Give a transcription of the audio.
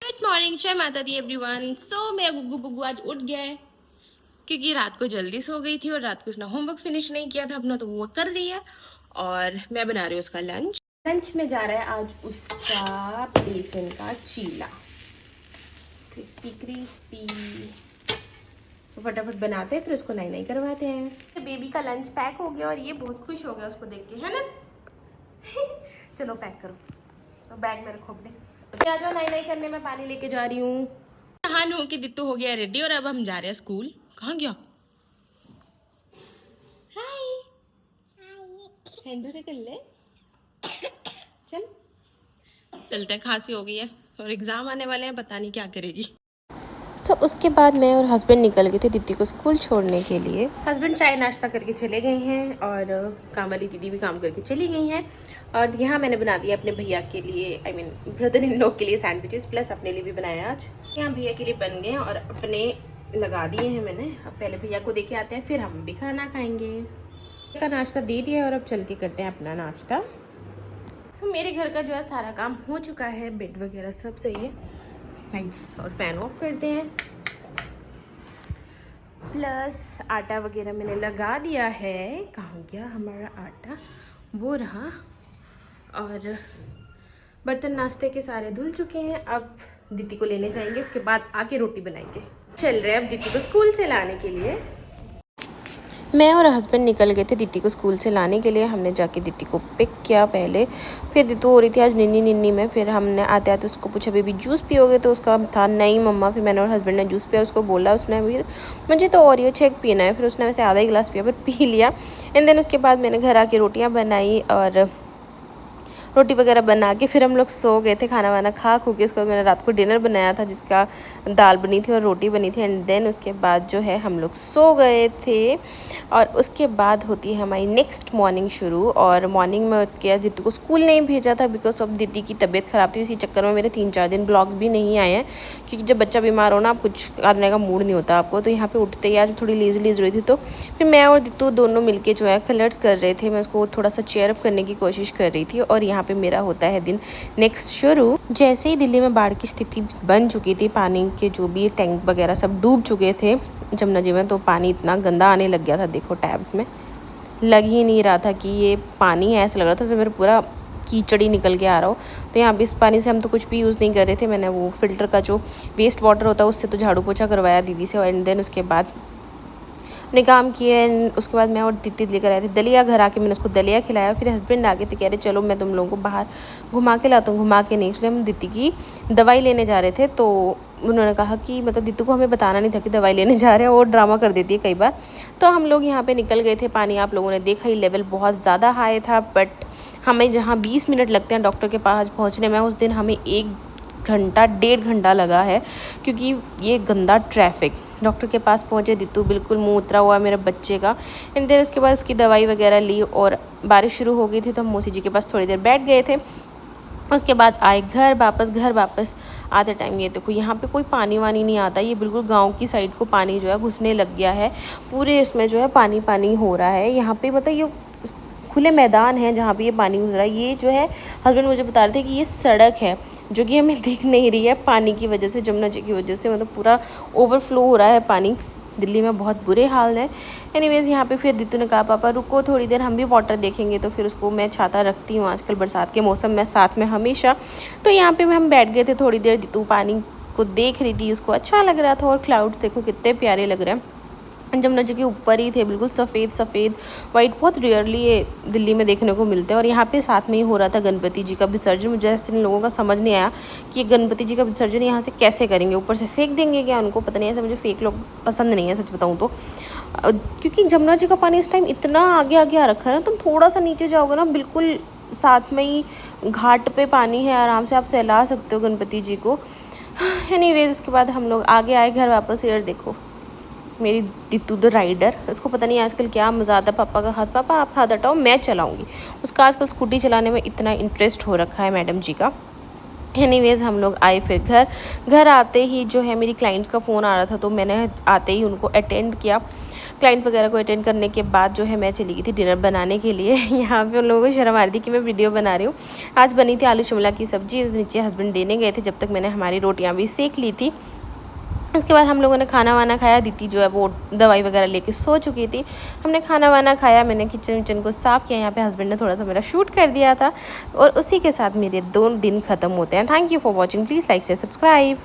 Good morning, जय माता दी everyone. सो मेरा गुग्गू बुग्गू आज उठ गया है क्योंकि रात को जल्दी सो गई थी और रात को उसने होमवर्क फिनिश नहीं किया था अपना, तो वो कर रही है और मैं बना रही हूँ उसका लंच। लंच में जा रहा है आज उसका बेसन का चीला, क्रिस्पी क्रिस्पी। तो फटाफट बनाते हैं, फिर उसको नाई नाई करवाते हैं। बेबी का लंच पैक हो गया और ये बहुत खुश हो गया उसको देख के, है ना। चलो पैक करो, तो बैग में रखो अपने। आ जाओ, नाई नाई करने में पानी लेके जा रही हूँ। नहा नू के दित्तू हो गया रेडी और अब हम जा रहे हैं स्कूल। कहाँ गया? हाय हैंडो से कर ले। चल चलते हैं, खांसी हो गई है और एग्जाम आने वाले हैं, पता नहीं क्या करेगी। तो उसके बाद मैं और हस्बैंड निकल गए थे दीदी को स्कूल छोड़ने के लिए। हस्बैंड चाय नाश्ता करके चले गए हैं और काम वाली दीदी भी काम करके चली गई हैं। और यहाँ मैंने बना दिया अपने भैया के लिए, I mean brother in law के लिए सैंडविचेस, प्लस अपने लिए भी बनाया आज। यहाँ भैया के लिए बन गए और अपने लगा दिए हैं मैंने। अब पहले भैया को दे के आते हैं, फिर हम भी खाना खाएंगे। का नाश्ता दे दिया और अब चल के करते हैं अपना नाश्ता। तो मेरे घर का जो है सारा काम हो चुका है, बेड वगैरह सब सही है। लाइट्स और फैन ऑफ करते हैं, प्लस आटा वगैरह मैंने लगा दिया है। कहाँ गया हमारा आटा? वो रहा। और बर्तन नाश्ते के सारे धुल चुके हैं। अब दीदी को लेने जाएंगे, इसके बाद आके रोटी बनाएंगे। चल रहे हैं अब दीदी को स्कूल से लाने के लिए। मैं और हस्बैंड निकल गए थे दीदी को स्कूल से लाने के लिए। हमने जाके दीदी को पिक किया पहले, फिर दीदी हो रही थी आज निन्नी निन्नी में। फिर हमने आते आते उसको पूछा बेबी जूस पियोगे, तो उसका था नहीं मम्मा। फिर मैंने और हस्बैंड ने जूस पिया, उसको बोला उसने भी मुझे तो ओरियो शेक पीना है। फिर उसने वैसे आधा ही गिलास पिया पर पी लिया। एंड देन उसके बाद मैंने घर आके रोटियाँ बनाई और रोटी वगैरह बना के फिर हम लोग सो गए थे। खाना वाना खा के उसके बाद मैंने रात को डिनर बनाया था जिसका दाल बनी थी और रोटी बनी थी। एंड देन उसके बाद जो है हम लोग सो गए थे। और उसके बाद होती है हमारी नेक्स्ट मॉर्निंग शुरू। और मॉर्निंग में उठ के दीदी को स्कूल नहीं भेजा था बिकॉज ऑफ दीदी की तबीयत ख़राब थी। इसी चक्कर में मेरे 3-4 दिन ब्लॉग्स भी नहीं आए हैं, क्योंकि जब बच्चा बीमार हो ना, आप कुछ करने का मूड नहीं होता आपको। तो यहाँ पे उठते ही आज थोड़ी लेज़ी रही थी, तो फिर मैं और दीदू दोनों मिलके जो है कलर्स कर रहे थे। मैं उसको थोड़ा सा चेयर अप करने की कोशिश कर रही थी। और यहाँ पे मेरा होता है दिन नेक्स्ट शुरू। जैसे ही दिल्ली में बाढ़ की स्थिति बन चुकी थी, पानी के जो भी टैंक वगैरह सब डूब चुके थे जमुना जी में, तो पानी इतना गंदा आने लग गया था। देखो टैब्स में लग ही नहीं रहा था कि ये पानी है, ऐसा लग रहा था जैसे मेरा पूरा कीचड़ी निकल के आ रहा हो। तो यहाँ पे इस पानी से हम तो कुछ भी यूज़ नहीं कर रहे थे। मैंने वो फिल्टर का जो वेस्ट वाटर होता है उससे तो झाड़ू पोछा करवाया दीदी से। एंड देन उसके बाद अपने काम किए। उसके बाद मैं और दीदी लेकर आए थे दलिया। घर आके मैंने उसको दलिया खिलाया। फिर हस्बैंड आके तो कह रहे चलो मैं तुम लोगों को बाहर घुमा के लाता हूँ। घुमा के नहीं, इसलिए हम दीदी की दवाई लेने जा रहे थे। तो उन्होंने कहा कि मतलब दीदी को हमें बताना नहीं था कि दवाई लेने जा रहे हैं, और ड्रामा कर देती है कई बार। तो हम लोग यहाँ पे निकल गए थे। पानी आप लोगों ने देखा ही, लेवल बहुत ज़्यादा हाई था। बट हमें जहाँ 20 मिनट लगते हैं डॉक्टर के पास पहुँचने में, उस दिन हमें 1-1.5 घंटा लगा है, क्योंकि ये गंदा ट्रैफिक। डॉक्टर के पास पहुँचे, दीदू बिल्कुल मुँह उतरा हुआ मेरे बच्चे का। एंड देन उसके बाद उसकी दवाई वगैरह ली और बारिश शुरू हो गई थी, तो हम मौसी जी के पास थोड़ी देर बैठ गए थे। उसके बाद आए घर वापस आते टाइम ये देखो यहाँ पे कोई पानी वानी नहीं आता। ये बिल्कुल गांव की साइड को पानी जो है घुसने लग गया है। पूरे इसमें जो है पानी पानी हो रहा है यहाँ पे। मतलब ये खुले मैदान है जहाँ पे ये पानी घुस रहा है। ये जो है हस्बैंड मुझे बता रहे थे कि ये सड़क है जो कि हमें दिख नहीं रही है पानी की वजह से, जमुना जी की वजह से। मतलब पूरा ओवरफ्लो हो रहा है पानी। दिल्ली में बहुत बुरे हाल है। एनीवेज़ यहाँ पे फिर दीदू ने कहा पापा रुको थोड़ी देर, हम भी वाटर देखेंगे। तो फिर उसको मैं छाता रखती हूँ आजकल बरसात के मौसम में साथ में हमेशा। तो यहाँ पे हम बैठ गए थे थोड़ी देर। दीदू पानी को देख रही थी, उसको अच्छा लग रहा था। और क्लाउड्स देखो कितने प्यारे लग रहे हैं। जमुना जी के ऊपर ही थे, बिल्कुल सफ़ेद वाइट। बहुत रेयरली ये दिल्ली में देखने को मिलते हैं। और यहाँ पे साथ में ही हो रहा था गणपति जी का विसर्जन। मुझे ऐसे इन लोगों का समझ नहीं आया कि गणपति जी का विसर्जन यहाँ से कैसे करेंगे, ऊपर से फेंक देंगे क्या उनको, पता नहीं। ऐसे मुझे फेक लोग पसंद नहीं है सच बताऊँ तो, क्योंकि जमुना जी का पानी इस टाइम इतना आगे आगे आ रखा है ना। तुम थोड़ा सा नीचे जाओगे ना, बिल्कुल साथ में ही घाट पे पानी है, आराम से आप सहला सकते हो गणपति जी को। एनीवेज उसके बाद हम लोग आगे आए घर वापस। यार देखो मेरी दीदू द राइडर, उसको पता नहीं आजकल क्या मज़ा आता है पापा का हाथ। पापा आप हाथ हटाओ मैं चलाऊंगी। उसका आजकल स्कूटी चलाने में इतना इंटरेस्ट हो रखा है मैडम जी का। एनीवेज़ हम लोग आए फिर घर आते ही जो है मेरी क्लाइंट का फ़ोन आ रहा था, तो मैंने आते ही उनको अटेंड किया। क्लाइंट वगैरह को अटेंड करने के बाद जो है मैं चली गई थी डिनर बनाने के लिए। यहाँ पे उन लोगों को शर्म आ रही थी कि मैं वीडियो बना रही हूँ। आज बनी थी आलू शिमला की सब्ज़ी, नीचे हस्बैंड देने गए थे, जब तक मैंने हमारी रोटियाँ भी सेक ली थी। उसके बाद हम लोगों ने खाना वाना खाया। दीदी जो है वो दवाई वगैरह लेके सो चुकी थी। हमने खाना वाना खाया, मैंने किचन को साफ़ किया। यहाँ पे हस्बैंड ने थोड़ा सा मेरा शूट कर दिया था और उसी के साथ मेरे 2 दिन ख़त्म होते हैं। Thank you for watching, please like share subscribe.